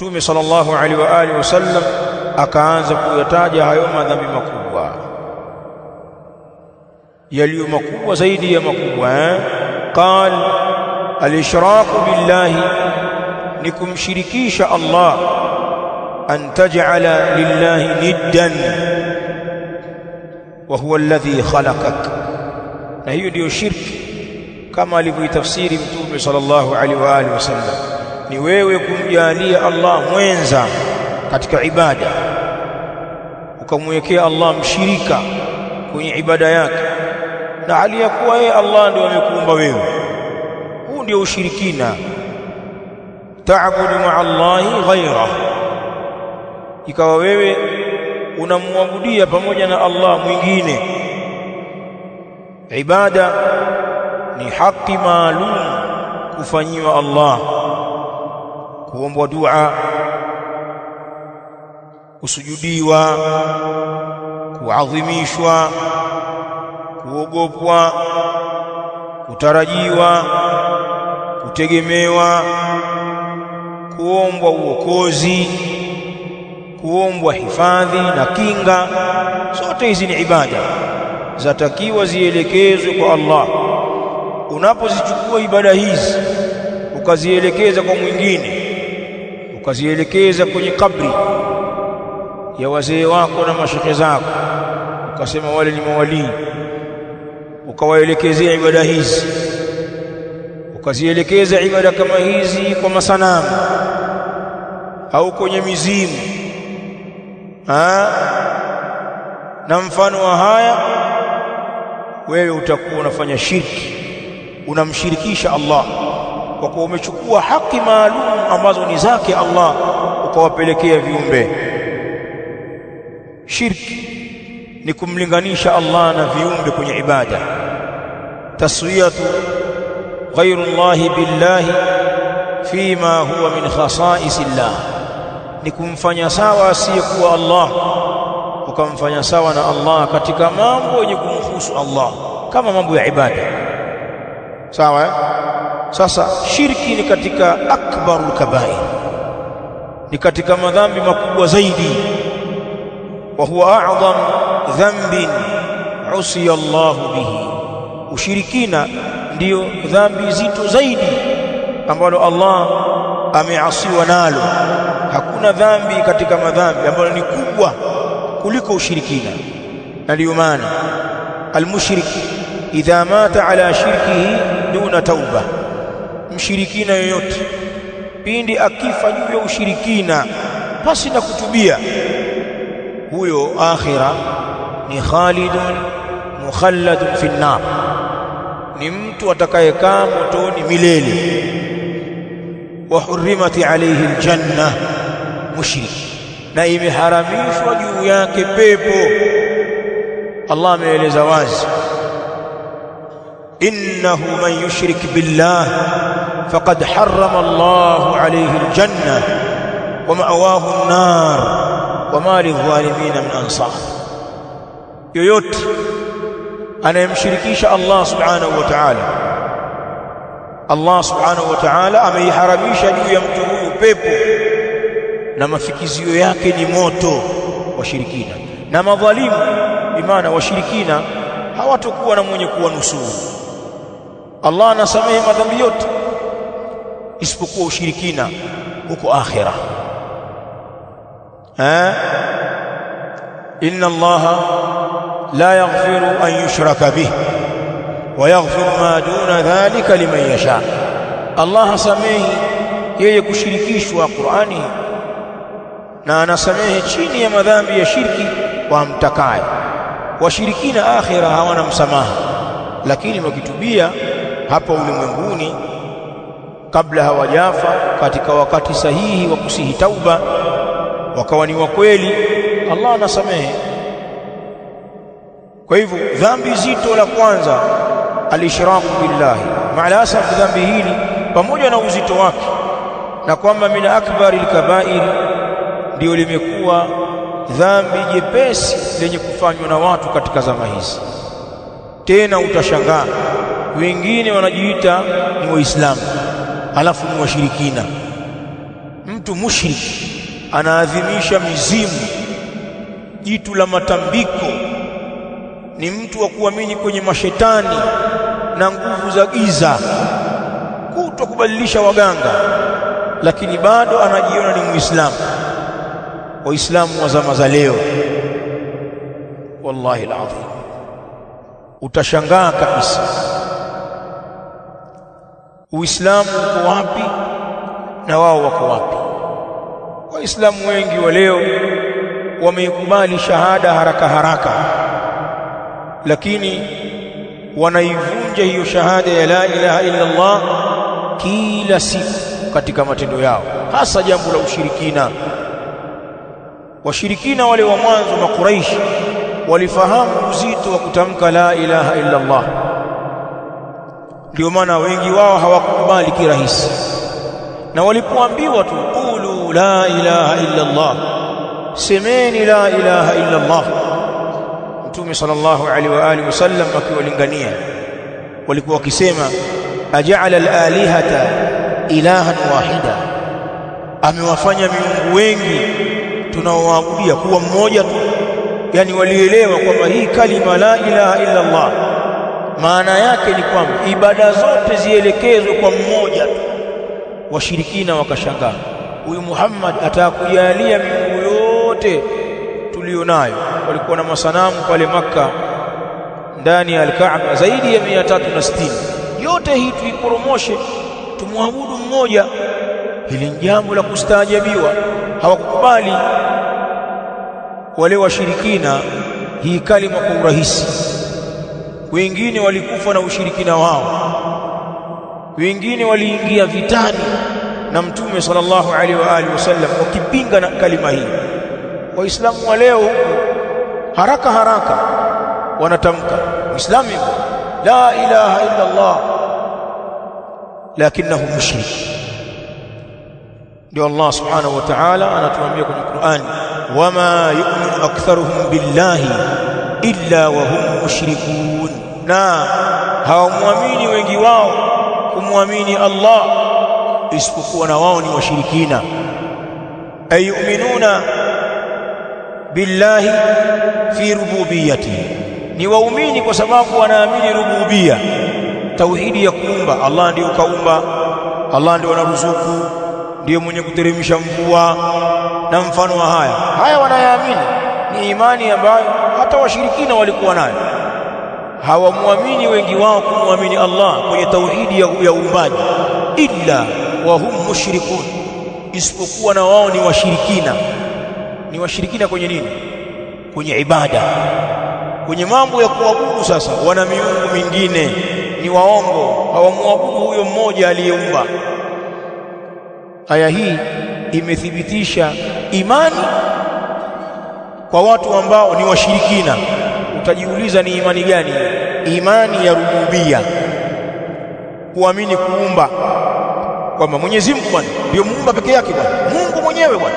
Mtume sallallahu alaihi wa alihi wasallam akaanza kuyataja hayo madhambi makubwa, yaliyo makubwa zaidi ya makubwa. Qal al-ishraku billahi, ni kumshirikisha Allah, an taj'ala lillahi niddan wa huwa alladhi khalaqak, na hiyo ndio shirki kama alivyoitafsiri Mtume sallallahu alaihi wa alihi wasallam, ni wewe kumjalia Allah mwenza katika ibada, ukamwekea Allah mshirika kwenye ibada yake, na hali ya kuwa yeye Allah ndio amekuumba wewe. Huu ndio ushirikina. Ta'budu ma'a Allahi ghayra, ikawa wewe unamwabudia pamoja na Allah mwingine. Ibada ni haki maalum kufanyiwa Allah, kuombwa dua, kusujudiwa, kuadhimishwa, kuogopwa, kutarajiwa, kutegemewa, kuombwa uokozi, kuombwa hifadhi na kinga. Zote hizi ni ibada, zatakiwa zielekezwe kwa Allah. Unapozichukua ibada hizi ukazielekeza kwa mwingine, ukazielekeza kwenye kabri ya wazee wako na mashehe zako, ukasema wale ni mawalii, ukawaelekezea ibada hizi, ukazielekeza ibada kama hizi kwa masanamu au kwenye mizimu na mfano wa haya, wewe utakuwa unafanya shirki, unamshirikisha Allah kwa kuwa umechukua haki maalum ambazo ni zake Allah ukawapelekea viumbe. Shirki ni kumlinganisha Allah na viumbe kwenye ibada. Taswiyatu ghayru Allahi billahi fima huwa min khasaisillah, ni kumfanya sawa asiyekuwa Allah ukamfanya sawa na Allah katika mambo yenye kumhusu Allah kama mambo ya ibada. Sawa? Sasa shirki ni katika akbarul kabair, ni katika madhambi makubwa zaidi. Wa huwa a'zam dhanbin usiya Allah bihi, ushirikina ndiyo dhambi zito zaidi ambalo Allah ameasiwa nalo. Hakuna dhambi katika madhambi ambalo ni kubwa kuliko ushirikina. Na ndiyo maana almushrik idha mata ala shirkihi duna tauba, mshirikina yoyote pindi akifa juu ya ushirikina pasi na kutubia, huyo akhira ni khalidun mukhalladun fi an-nar, ni mtu atakayekaa motoni milele. Wa hurrimati alayhi aljanna, mushrik, na imeharamishwa juu yake pepo. Allah ameeleza wazi, innahu man yushrik billah faqad harrama Allahu alayhi aljanna wa ma'wahu an-nar wa ma lidh-dhalimin min ansar. Yoyote anayemshirikisha Allah subhanahu wa ta'ala, Allah subhanahu wa ta'ala ameiharamisha juu ya mtu huyu pepo, na mafikizio yake ni moto wa shirikina. Na madhalimu, bimaana washirikina, hawatakuwa na mwenye kuwanusuru. Allah anasamehe madhambi yote isipokuwa ushirikina huko akhira. Inna Allaha la yaghfiru an yushraka bihi wa yaghfiru ma duna dhalika liman yasha. Allah hasamehi yeye kushirikishwa Qur'ani, na anasamehe chini ya madhambi ya shirki kwa mtakaye. Washirikina akhira hawana msamaha, lakini wakitubia hapa ulimwenguni kabla hawajafa, katika wakati sahihi wa kusihi tauba, wakawa ni wa kweli, Allah anasamehe. Kwa hivyo dhambi zito la kwanza al-ishraku billahi. Maalasaf, dhambi hili pamoja na uzito wake na kwamba min akbaril kabair, ndio limekuwa dhambi jepesi lenye kufanywa na watu katika zama hizi. Tena utashangaa wengine wanajiita ni Waislamu alafu ni washirikina. mtu mushriki anaadhimisha mizimu, jitu la matambiko, ni mtu wa kuamini kwenye mashetani na nguvu za giza, kutokubadilisha waganga, lakini bado anajiona ni Muislamu. Waislamu wa zama za leo, wallahi alazim, utashangaa kabisa Uislamu uko wapi na wao wako wapi. Waislamu wengi wa leo wameikubali shahada haraka haraka, lakini wanaivunja hiyo shahada ya la ilaha illa Allah kila siku katika matendo yao, hasa jambo la ushirikina. Washirikina wale wa mwanzo Makuraishi walifahamu uzito wa kutamka la ilaha illa Allah, ndio maana wengi wao hawakukubali kirahisi, na walipoambiwa tu qulu la ilaha illa Allah, semeni la ilaha illa Allah, Mtume sallallahu alaihi wa alihi wasallam akiwalingania walikuwa wakisema aja'ala al-alihata ilahan wahida, amewafanya miungu wengi tunaoabudia kuwa mmoja tu. Yani walielewa kwamba hii kalima la ilaha illa Allah maana yake ni kwamba ibada zote zielekezwe kwa mmoja tu. Washirikina wakashangaa, huyu Muhammad atakujalia miungu yote tulionayo. Walikuwa na masanamu pale Makka ndani ya Al-Kaaba zaidi ya 360, yote hii tuiporomoshe tumwabudu mmoja. Hili ni jambo la kustaajabiwa. Hawakukubali wale washirikina hii kalima kwa urahisi. Wengine walikufa na ushirikina wao, wengine waliingia vitani na Mtume sallallahu alaihi wa alihi wasallam wakipinga na kalima hii. Waislamu wa leo haraka haraka wanatamka Uislamu la ilaha illa Allah, lakinahu mushrik. Ndio Allah subhanahu wa ta'ala anatuambia kwenye Qur'an, wama yu'minu aktharuhum billahi illa wa hum mushrikun, na hawamwamini wengi wao kumwamini Allah isipokuwa na wao ni washirikina. Ay yu'minuna billahi fi rububiyyatihi, ni waumini kwa sababu wanaamini rububia, tauhidi ya kuumba. Allah ndiye kaumba, Allah ndiye anaruzuku, ndiye mwenye kuteremsha mvua na mfano wa haya wanayaamini. Ni imani ambayo hata washirikina walikuwa nayo. Hawamwamini wengi wao kumwamini Allah kwenye tauhidi ya uumbaji, illa wa hum mushrikun, isipokuwa na wao ni washirikina. Ni washirikina kwenye nini? Kwenye ibada, kwenye mambo ya kuabudu. Sasa wana miungu mingine, ni waongo, hawamwabudu huyo mmoja aliyeumba. Aya hii imethibitisha imani kwa watu ambao ni washirikina. Utajiuliza ni imani gani? Imani ya rububia, kuamini kuumba, kwamba Mwenyezi Mungu bwana ndio muumba peke yake, bwana Mungu mwenyewe bwana,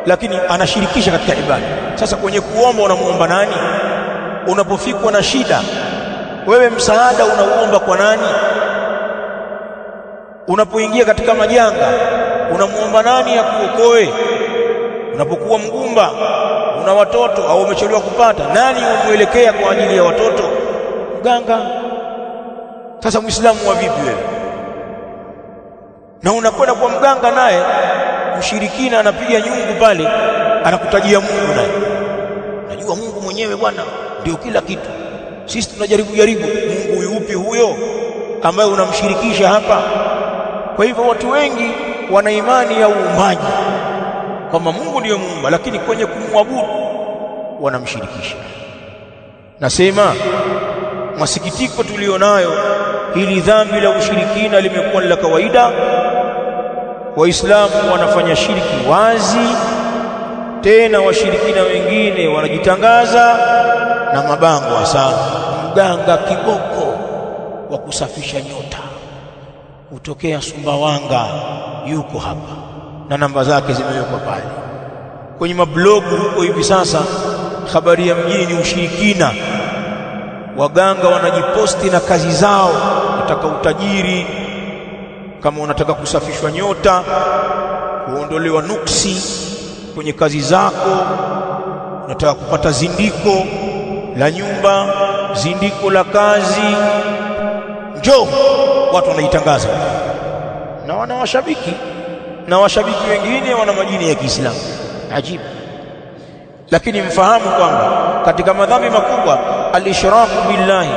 lakini anashirikisha katika ibada. Sasa kwenye kuomba unamuomba nani? Unapofikwa na shida wewe msaada unauomba kwa nani? Unapoingia katika majanga unamuomba nani akuokoe? Unapokuwa mgumba, una watoto au umechelewa kupata, nani umuelekea kwa ajili ya watoto? Mganga. Sasa Muislamu wa vipi wewe? Na unakwenda kwa mganga, naye mshirikina anapiga nyungu pale, anakutajia Mungu, naye najua Mungu mwenyewe bwana ndio kila kitu. Sisi tunajaribu Mungu yupi huyo ambaye unamshirikisha hapa? Kwa hivyo watu wengi wana imani ya uumbaji kwamba Mungu ndiyo muumba, lakini kwenye kumwabudu wanamshirikisha. Nasema masikitiko tulionayo, hili dhambi la ushirikina limekuwa la kawaida. Waislamu wanafanya shirki wazi, tena washirikina wengine wanajitangaza na mabango sana. Mganga kiboko wa kusafisha nyota kutokea Sumbawanga yuko hapa, na namba zake zimewekwa pale kwenye mablogu huko. Hivi sasa habari ya mjini ni ushirikina. Waganga wanajiposti na kazi zao, unataka utajiri, kama unataka kusafishwa nyota, kuondolewa nuksi kwenye kazi zako, unataka kupata zindiko la nyumba, zindiko la kazi, njoo. Watu wanaitangaza na wana washabiki, na washabiki wengine wana majini ya Kiislamu. Ajibu. Lakini mfahamu kwamba katika madhambi makubwa al-ishraku billahi